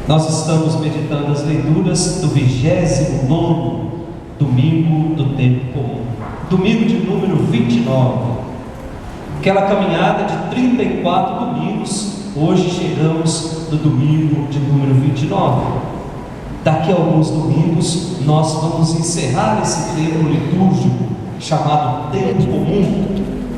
Nós estamos meditando as leituras do 29º domingo do tempo comum, domingo de número 29. Aquela caminhada de 34 domingos, hoje chegamos no domingo de número 29. Daqui a alguns domingos nós vamos encerrar esse tempo litúrgico chamado tempo comum,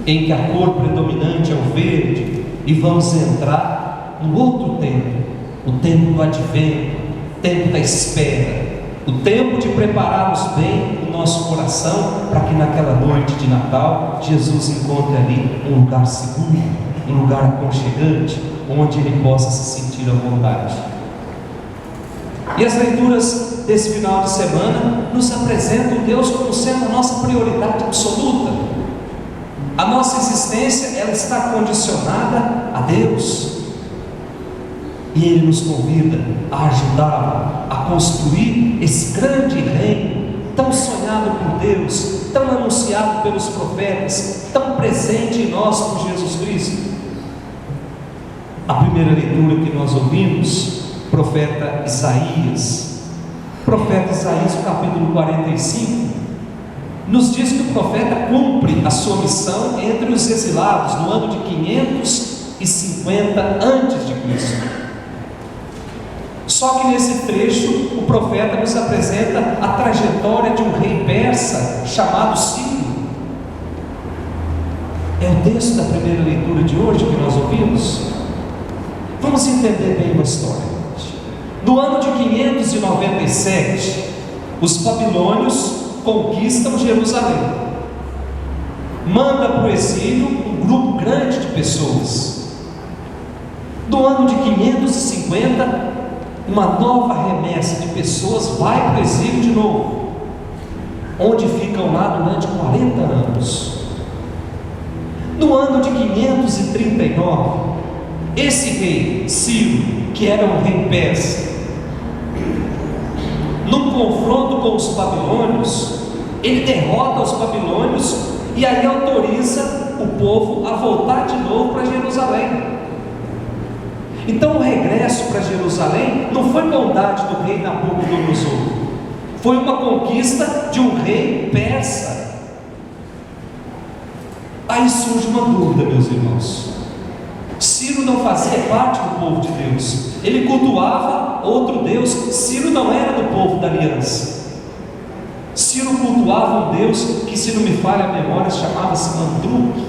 em que a cor predominante é o verde, e vamos entrar no outro tempo, o tempo do advento, o tempo da espera, o tempo de prepararmos bem o nosso coração para que naquela noite de Natal Jesus encontre ali um lugar seguro, um lugar aconchegante, onde ele possa se sentir à vontade. E as leituras desse final de semana nos apresentam Deus como sendo a nossa prioridade absoluta. A nossa existência, ela está condicionada a Deus, e Ele nos convida a ajudá-lo a construir esse grande reino, tão sonhado por Deus, tão anunciado pelos profetas, tão presente em nós por Jesus Cristo. A primeira leitura que nós ouvimos, profeta Isaías, no capítulo 45, nos diz que o profeta cumpre a sua missão entre os exilados no ano de 550 a.C. Só que nesse trecho o profeta nos apresenta a trajetória de um rei persa chamado Ciro. É o texto da primeira leitura de hoje que nós ouvimos. Vamos entender bem a história. No ano de 597, os babilônios conquistam Jerusalém. Manda para o exílio um grupo grande de pessoas. No ano de 550, uma nova remessa de pessoas vai para o exílio de novo, onde ficam lá durante 40 anos. No ano de 539, esse rei Ciro, que era um rei persa, num confronto com os babilônios, ele derrota os babilônios e aí autoriza o povo a voltar de novo para Jerusalém. Então o regresso para Jerusalém não foi bondade do rei Nabucodonosor, foi uma conquista de um rei persa. Aí surge uma dúvida, meus irmãos. Ciro não fazia parte do povo de Deus, ele cultuava outro Deus. Ciro não era do povo da aliança. Ciro cultuava um Deus que, se não me falha a memória, chamava-se Marduk.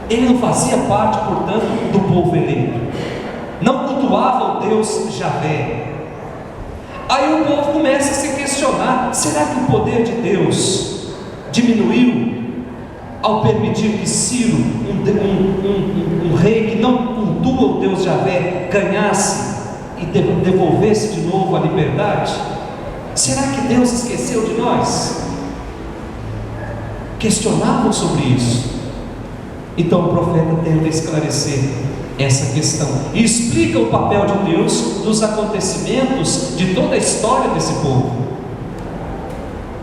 Ele não fazia parte, portanto, do povo eleito, não cultuava o Deus Javé. Aí o povo começa a se questionar: será que o poder de Deus diminuiu ao permitir que Ciro, um rei que não cultua o Deus Javé, ganhasse e devolvesse de novo a liberdade? Será que Deus esqueceu de nós? Questionavam sobre isso. Então o profeta tenta esclarecer essa questão e explica o papel de Deus nos acontecimentos de toda a história desse povo.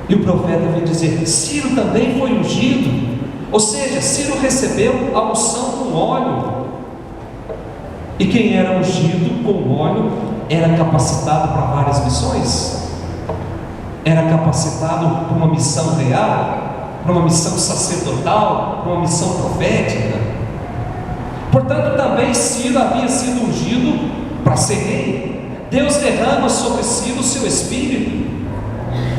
E o profeta vem dizer: Ciro também foi ungido, ou seja, Ciro recebeu a unção com óleo. E quem era ungido com óleo era capacitado para várias missões, era capacitado para uma missão real, para uma missão sacerdotal, para uma missão profética. Portanto, também Ciro havia sido ungido para ser rei. Deus derrama sobre Ciro o seu espírito,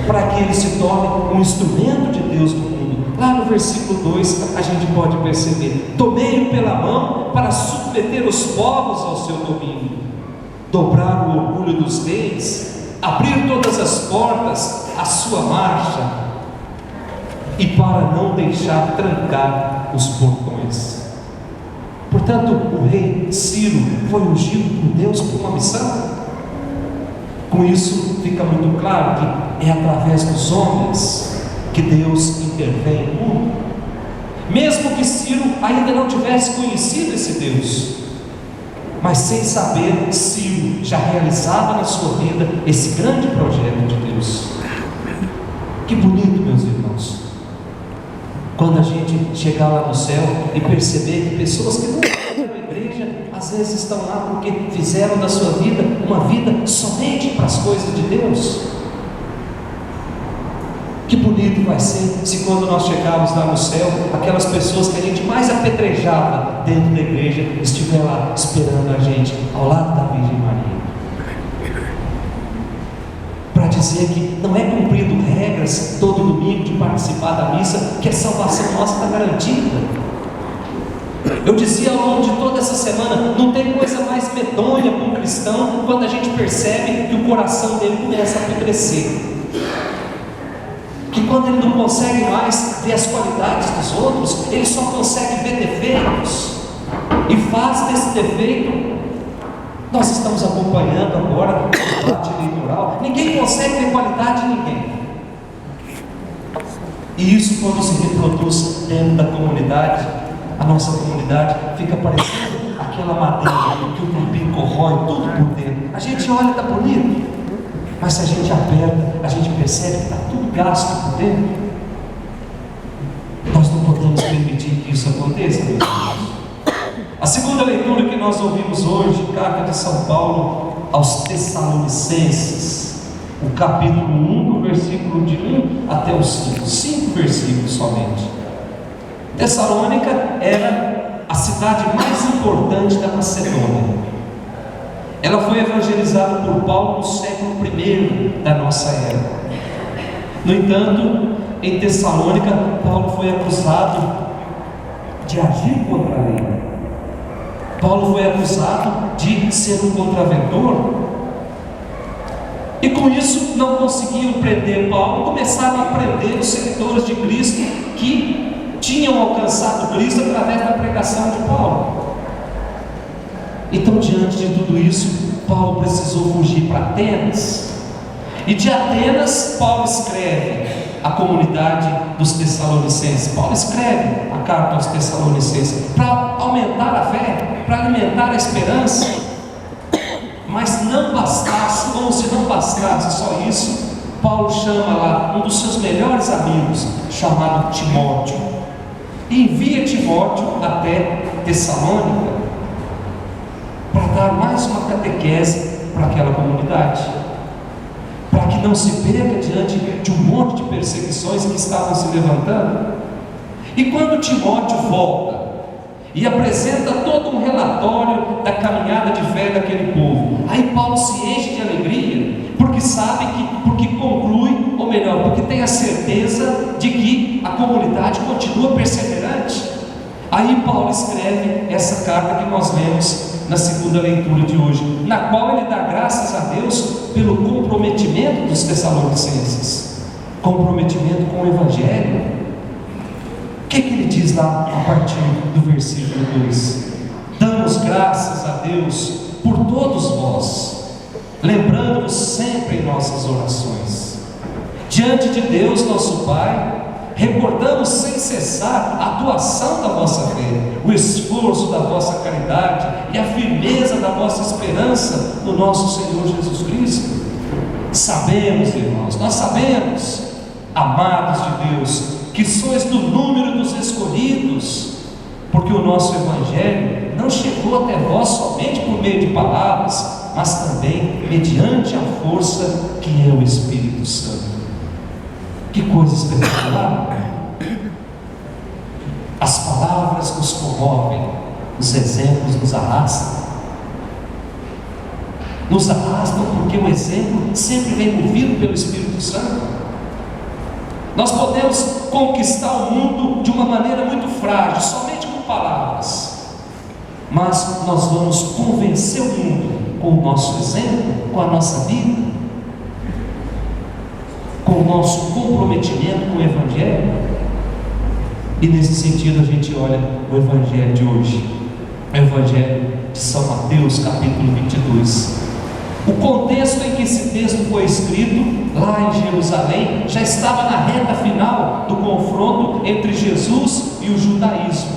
para que ele se torne um instrumento de Deus no mundo. Lá no versículo 2 a gente pode perceber: tomei-o pela mão para submeter os povos ao seu domínio, dobrar o orgulho dos reis, abrir todas as portas à sua marcha, e para não deixar trancar os portões. Portanto, o rei Ciro foi ungido por Deus por uma missão. Com isso fica muito claro que é através dos homens que Deus intervém no mundo. Mesmo que Ciro ainda não tivesse conhecido esse Deus, mas sem saber, Ciro já realizava na sua vida esse grande projeto de Deus. Que bonito, meus irmãos, quando a gente chegar lá no céu e perceber que pessoas que não vão à igreja, às às vezes estão lá porque fizeram da sua vida uma vida somente para as coisas de Deus. Que bonito vai ser se quando nós chegarmos lá no céu, aquelas pessoas que a gente mais apedrejava dentro da igreja estiver lá esperando a gente ao lado da Virgem Maria, para dizer que não é cumprindo regras todo domingo de participar da missa que a salvação nossa está garantida. Eu dizia ao longo de toda essa semana, não tem coisa mais medonha para um cristão quando a gente percebe que o coração dele começa a apodrecer, que quando ele não consegue mais ver as qualidades dos outros, ele só consegue ver defeitos, e faz desse defeito. Nós estamos acompanhando agora o debate eleitoral, ninguém consegue ver qualidade de ninguém, e isso quando se reproduz dentro da comunidade, a nossa comunidade fica parecendo aquela madeira que o tempinho corrói tudo por dentro. A gente olha e está bonito, mas se a gente aperta, a gente percebe que está tudo gasto por dentro. Nós não podemos permitir que isso aconteça, meus irmãos. A segunda leitura que nós ouvimos hoje, carta de São Paulo aos Tessalonicenses, o capítulo 1, do versículo de 1 até o 5 versículos somente. Tessalônica era a cidade mais importante da Macedônia. Ela foi evangelizada por Paulo no século I da nossa era. No entanto, em Tessalônica, Paulo foi acusado de agir contra a lei. Paulo foi acusado de ser um contraventor. E com isso não conseguiam prender Paulo, começaram a prender os seguidores de Cristo que tinham alcançado Cristo através da pregação de Paulo. Então, diante de tudo isso, Paulo precisou fugir para Atenas. E de Atenas, Paulo escreve à comunidade dos Tessalonicenses. Paulo escreve a carta aos Tessalonicenses para aumentar a fé, para alimentar a esperança. Mas não bastasse, como se não bastasse só isso, Paulo chama lá um dos seus melhores amigos, chamado Timóteo, e envia Timóteo até Tessalônica para dar mais uma catequese para aquela comunidade, para que não se perca diante de um monte de perseguições que estavam se levantando. E quando Timóteo volta e apresenta todo um relatório da caminhada de fé daquele povo, aí Paulo se enche de alegria, porque sabe porque conclui, ou melhor, porque tem a certeza de que a comunidade continua perseverante. Aí Paulo escreve essa carta que nós lemos na segunda leitura de hoje, na qual ele dá graças a Deus pelo comprometimento dos Tessalonicenses, comprometimento com o Evangelho. O que ele diz lá a partir do versículo 2? Damos graças a Deus por todos vós, lembrando-vos sempre em nossas orações. Diante de Deus nosso Pai, recordamos sem cessar a atuação da vossa fé, o esforço da vossa caridade e a firmeza da vossa esperança no nosso Senhor Jesus Cristo. Sabemos, irmãos, nós sabemos, amados de Deus, que sois do número dos escolhidos, porque o nosso Evangelho não chegou até vós somente por meio de palavras, mas também mediante a força que é o Espírito Santo. Que coisa espetacular! As palavras nos comovem, os exemplos nos arrastam porque o exemplo sempre vem movido pelo Espírito Santo. Nós podemos conquistar o mundo de uma maneira muito frágil, somente com palavras, mas nós vamos convencer o mundo com o nosso exemplo, com a nossa vida, com o nosso comprometimento com o Evangelho. E nesse sentido a gente olha o Evangelho de hoje, o Evangelho de São Mateus, capítulo 22. O contexto em que esse texto foi escrito, lá em Jerusalém, já estava na reta final do confronto entre Jesus e o judaísmo.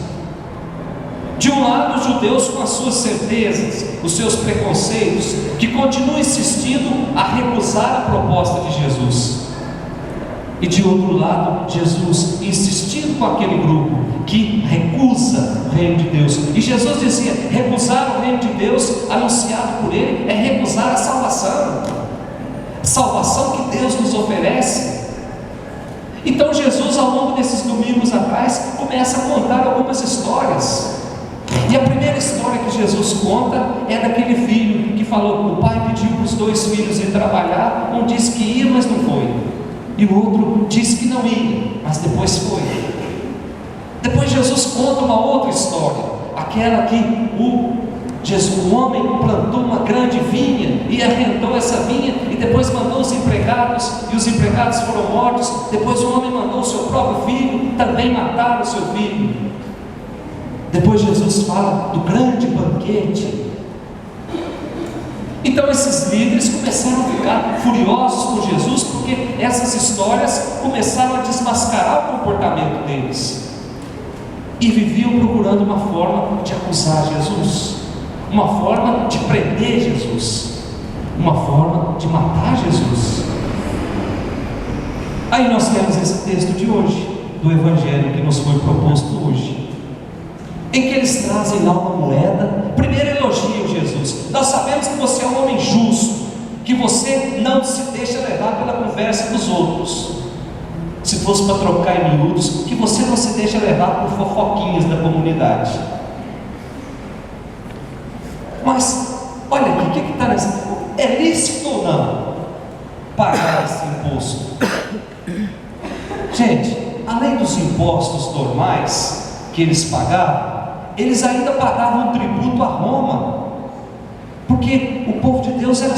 De um lado, os judeus com as suas certezas, os seus preconceitos, que continuam insistindo a recusar a proposta de Jesus. E de outro lado, Jesus insistindo com aquele grupo que recusa o reino de Deus. E Jesus dizia: recusar o reino de Deus anunciado por Ele é recusar a salvação. Salvação que Deus nos oferece. Então Jesus, ao longo desses domingos atrás, começa a contar algumas histórias. E a primeira história que Jesus conta é daquele filho que falou: o pai pediu para os 2 filhos ir trabalhar, um disse que ia, mas não foi, e o outro disse que não ia, mas depois foi. Depois Jesus conta uma outra história, aquela que o homem plantou uma grande vinha e arrendou essa vinha, e depois mandou os empregados, e os empregados foram mortos. Depois o homem mandou o seu próprio filho, também mataram o seu filho. Depois Jesus fala do grande banquete. Então esses líderes começaram a ficar furiosos com Jesus, porque essas histórias começaram a desmascarar o comportamento deles, e viviam procurando uma forma de acusar Jesus, uma forma de prender Jesus, uma forma de matar Jesus. Aí nós temos esse texto de hoje, do Evangelho que nos foi proposto hoje, em que eles trazem lá uma moeda. Primeiro elogiam Jesus: nós sabemos que você é um homem justo, que você não se deixa levar pela conversa dos outros. Se fosse para trocar em miúdos, que você não se deixa levar por fofoquinhas da comunidade. Mas, olha aqui, o que está nessa? É lícito ou não pagar esse imposto? Gente, além dos impostos normais que eles pagavam, eles ainda pagavam um tributo a Roma, porque o povo de Deus era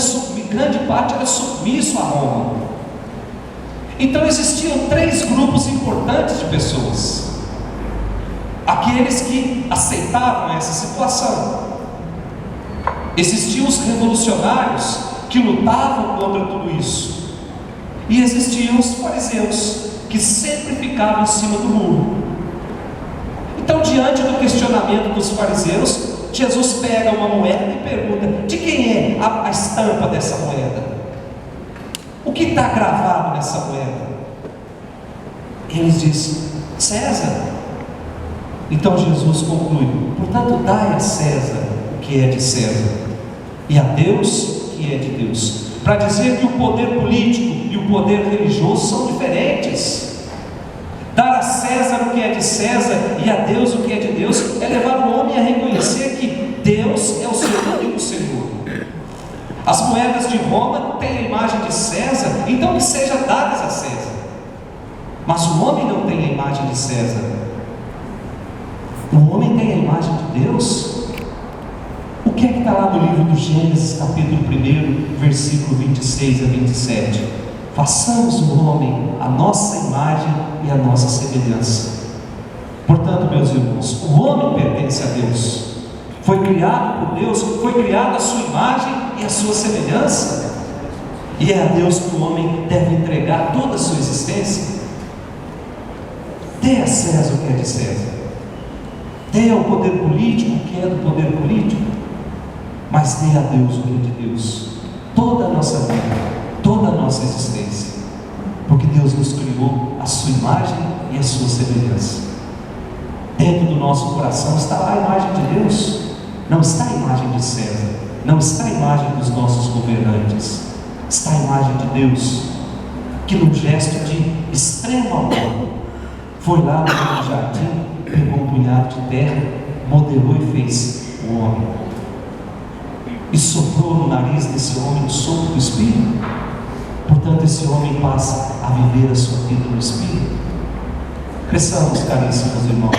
grande parte era submisso a Roma. Então existiam 3 grupos importantes de pessoas: aqueles que aceitavam essa situação, existiam os revolucionários que lutavam contra tudo isso, e existiam os fariseus que sempre ficavam em cima do muro. Então, diante do questionamento dos fariseus, Jesus pega uma moeda e pergunta: de quem é a estampa dessa moeda? O que está gravado nessa moeda? Eles dizem: César. Então Jesus conclui: portanto, dai a César o que é de César, e a Deus o que é de Deus. Para dizer que o poder político e o poder religioso são diferentes. Dar a César o que é de César e a Deus o que é de Deus é levar o homem a reconhecer que Deus é o seu único Senhor. As moedas de Roma têm a imagem de César, então que sejam dadas a César. Mas o homem não tem a imagem de César. O homem tem a imagem de Deus. O que é que está lá no livro do Gênesis, capítulo 1, versículo 26 a 27? Façamos o homem a nossa imagem e a nossa semelhança. Portanto, meus irmãos, o homem pertence a Deus, foi criado por Deus, foi criado a sua imagem e a sua semelhança, e é a Deus que o homem deve entregar toda a sua existência. Dê a César o que é de César, dê ao poder político o que é do poder político, mas dê a Deus o que é de Deus, toda a nossa vida, toda a nossa existência, porque Deus nos criou a sua imagem e a sua semelhança. Dentro do nosso coração está lá a imagem de Deus, não está a imagem de César, não está a imagem dos nossos governantes, está a imagem de Deus, que num gesto de extremo amor foi lá no jardim, pegou um punhado de terra, modelou e fez o homem, e soprou no nariz desse homem o sopro do Espírito. Portanto, esse homem passa a viver a sua vida no Espírito. Peçamos, caríssimos irmãos,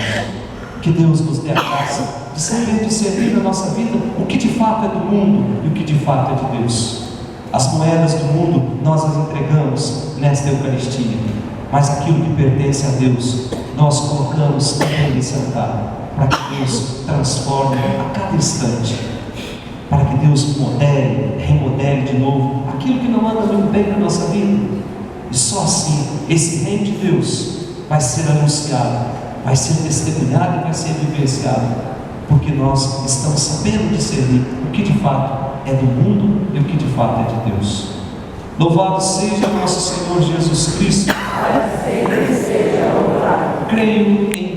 que Deus nos dê a graça de saber discernir na nossa vida o que de fato é do mundo e o que de fato é de Deus. As moedas do mundo nós as entregamos nesta Eucaristia, mas aquilo que pertence a Deus nós colocamos também nesse altar, para que Deus transforme a cada instante, para que Deus modele, remodele de novo aquilo que não anda muito bem na nossa vida. E só assim esse reino de Deus vai ser anunciado, vai ser testemunhado e vai ser vivenciado, porque nós estamos sabendo discernir o que de fato é do mundo e o que de fato é de Deus. Louvado seja nosso Senhor Jesus Cristo, Creio em